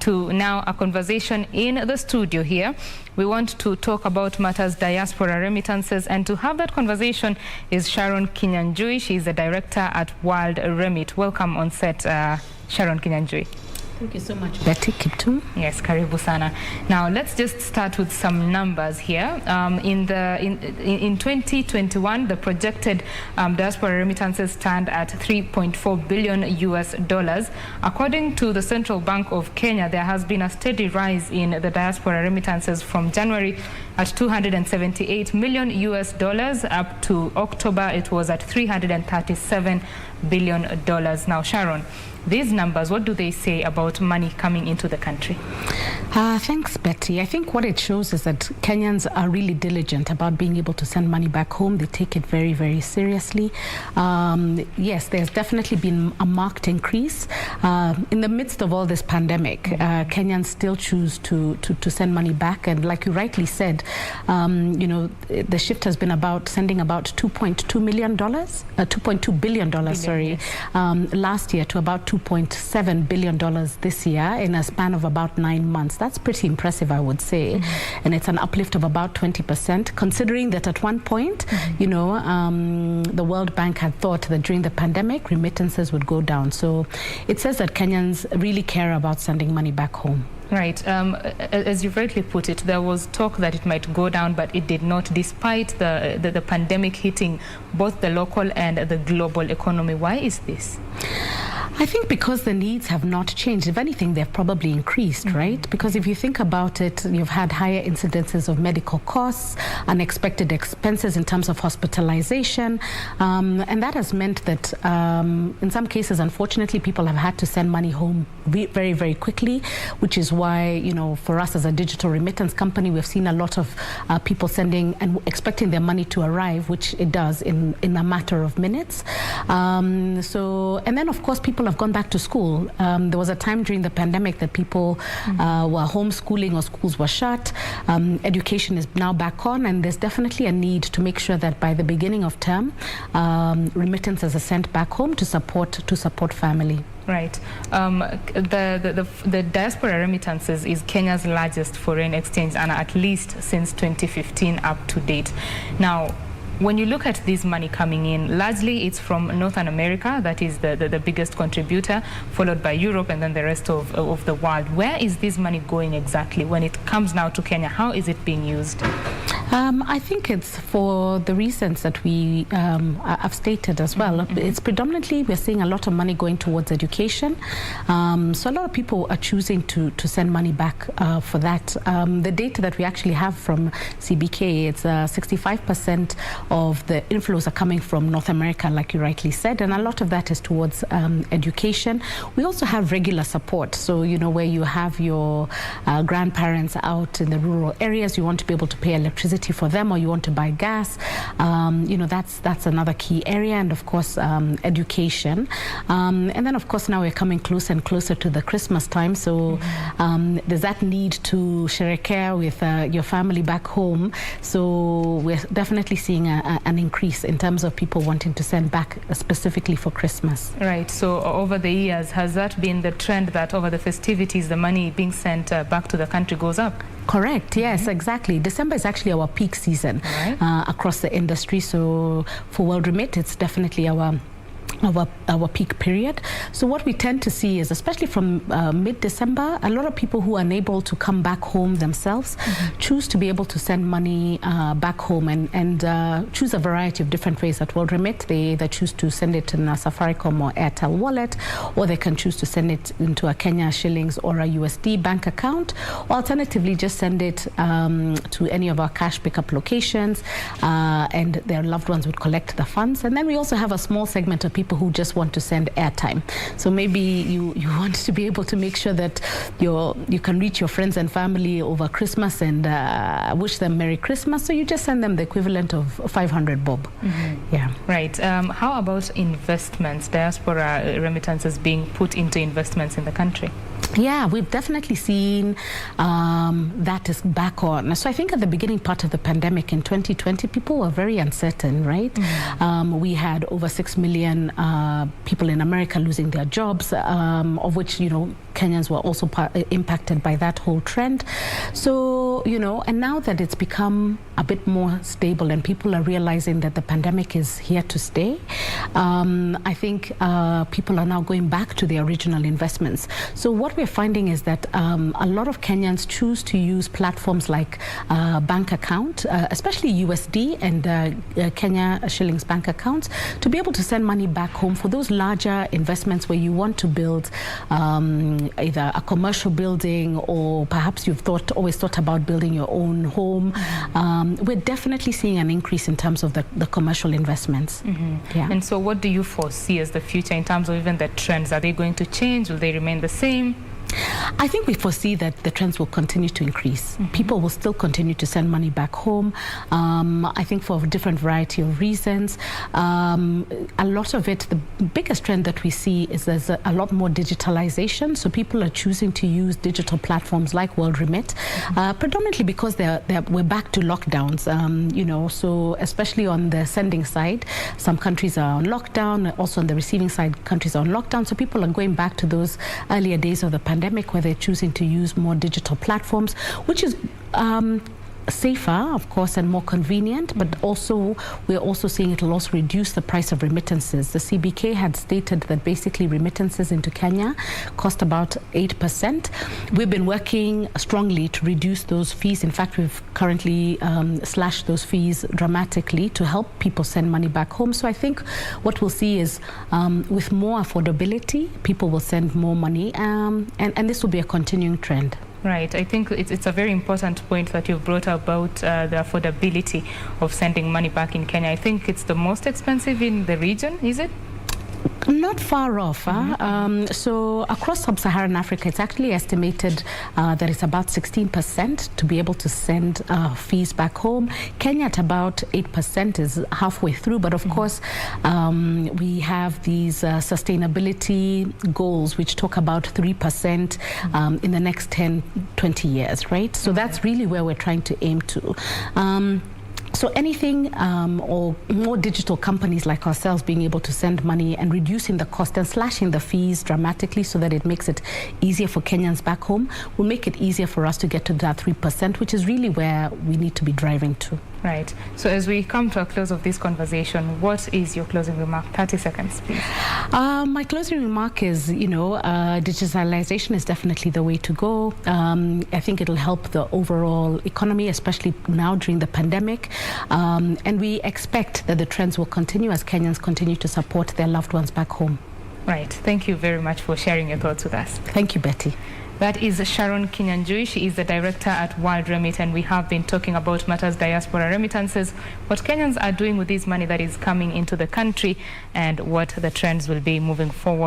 to now a conversation in the studio here. We want to talk about matters diaspora remittances, and to have that conversation is Sharon Kinyanjui. She is the director at WorldRemit. Welcome on set, Sharon Kinyanjui. Thank you so much, Betty. Kiptum. Yes, karibu sana. Now let's just start with some numbers here. In 2021, the projected diaspora remittances stand at $3.4 billion US. According to the Central Bank of Kenya, there has been a steady rise in the diaspora remittances from January at $278 million US up to October. It was at $337 billion. Now, Sharon, these numbers, what do they say about money coming into the country? Thanks, Betty. I think what it shows is that Kenyans are really diligent about being able to send money back home. They take it very, very seriously. Yes, there's definitely been a marked increase. In the midst of all this pandemic, Kenyans still choose to send money back. And like you rightly said, the shift has been about sending about $2.2 billion, last year to about $2.7 billion this year in a span of about 9 months. That's pretty impressive, I would say. And it's an uplift of about 20%, considering that at one point, the World Bank had thought that during the pandemic, remittances would go down. So it says that Kenyans really care about sending money back home. Right. As you rightly put it, there was talk that it might go down, but it did not, despite the pandemic hitting both the local and the global economy. Why is this? I think because the needs have not changed. If anything, they've probably increased, right? Because if you think about it, you've had higher incidences of medical costs, unexpected expenses in terms of hospitalization, and that has meant that in some cases, unfortunately, people have had to send money home very, very quickly, which is why, for us as a digital remittance company, we've seen a lot of people sending and expecting their money to arrive, which it does in a matter of minutes. And then, of course, people have gone back to school. There was a time during the pandemic that people were homeschooling or schools were shut. Education is now back on, and there's definitely a need to make sure that by the beginning of term, remittances are sent back home to support family. Right. The diaspora remittances is Kenya's largest foreign exchange earner, at least since 2015 up to date. Now, when you look at this money coming in, largely it's from Northern America. That is the biggest contributor, followed by Europe and then the rest of the world. Where is this money going exactly when it comes now to Kenya? How is it being used? I think it's for the reasons that we have stated as well. It's predominantly, we're seeing a lot of money going towards education. So a lot of people are choosing to send money back for that. The data that we actually have from CBK, it's 65% of the inflows are coming from North America, like you rightly said, and a lot of that is towards education. We also have regular support. So, where you have your grandparents out in the rural areas, you want to be able to pay electricity for them, or you want to buy gas, that's another key area, and of course education, and then of course now we're coming closer and closer to the Christmas time, so there's that need to sherekea with your family back home. So we're definitely seeing an increase in terms of people wanting to send back specifically for Christmas. Right. So over the years, has that been the trend that over the festivities the money being sent back to the country goes up? Correct. Yes, exactly. December is actually our peak season across the industry. So for WorldRemit, it's definitely our peak period. So what we tend to see is, especially from mid-December, a lot of people who are unable to come back home themselves choose to be able to send money back home and choose a variety of different ways at WorldRemit. They either choose to send it in a Safaricom or Airtel wallet, or they can choose to send it into a Kenya shillings or a USD bank account, or alternatively just send it to any of our cash pickup locations, and their loved ones would collect the funds. And then we also have a small segment of people who just want to send airtime. So maybe you want to be able to make sure that you can reach your friends and family over Christmas and wish them Merry Christmas. So you just send them the equivalent of 500 bob. Yeah. Right. How about investments? Diaspora remittances being put into investments in the country? Yeah, we've definitely seen that is back on. So I think at the beginning part of the pandemic in 2020, people were very uncertain, right? We had over 6 million people in America losing their jobs, of which, Kenyans were also impacted by that whole trend. So, and now that it's become a bit more stable and people are realizing that the pandemic is here to stay, I think people are now going back to their original investments. So what we're finding is that a lot of Kenyans choose to use platforms like bank account, especially USD and Kenya shillings bank accounts, to be able to send money back home for those larger investments where you want to build either a commercial building, or perhaps you've always thought about building your own home. We're definitely seeing an increase in terms of the commercial investments. Yeah. And so what do you foresee as the future in terms of even the trends? Are they going to change? Will they remain the same? I think we foresee that the trends will continue to increase. People will still continue to send money back home. I think for a different variety of reasons. A lot of it, the biggest trend that we see is there's a lot more digitalization. So people are choosing to use digital platforms like WorldRemit, predominantly because we're back to lockdowns. So especially on the sending side, some countries are on lockdown. Also on the receiving side, countries are on lockdown. So people are going back to those earlier days of the pandemic, where they're choosing to use more digital platforms, which is safer, of course, and more convenient, but also we're also seeing it will also reduce the price of remittances. The CBK had stated that basically remittances into Kenya cost about 8%. We've been working strongly to reduce those fees. In fact, we've currently slashed those fees dramatically to help people send money back home. So I think what we'll see is with more affordability, people will send more money, and this will be a continuing trend. Right. I think it's a very important point that you've brought about the affordability of sending money back in Kenya. I think it's the most expensive in the region, is it? Not far off. So across sub-Saharan Africa, it's actually estimated that it's about 16% to be able to send fees back home. Kenya at about 8% is halfway through. But of course, we have these sustainability goals, which talk about 3% in the next 10, 20 years, right? So that's really where we're trying to aim to. So anything or more digital companies like ourselves being able to send money and reducing the cost and slashing the fees dramatically so that it makes it easier for Kenyans back home will make it easier for us to get to that 3%, which is really where we need to be driving to. Right. So as we come to a close of this conversation, what is your closing remark? 30 seconds, please. My closing remark is, digitalization is definitely the way to go. I think it'll help the overall economy, especially now during the pandemic. And we expect that the trends will continue as Kenyans continue to support their loved ones back home. Right. Thank you very much for sharing your thoughts with us. Thank you, Betty. That is Sharon Kinyanjui. She is the director at WorldRemit, and we have been talking about matters diaspora remittances, what Kenyans are doing with this money that is coming into the country, and what the trends will be moving forward.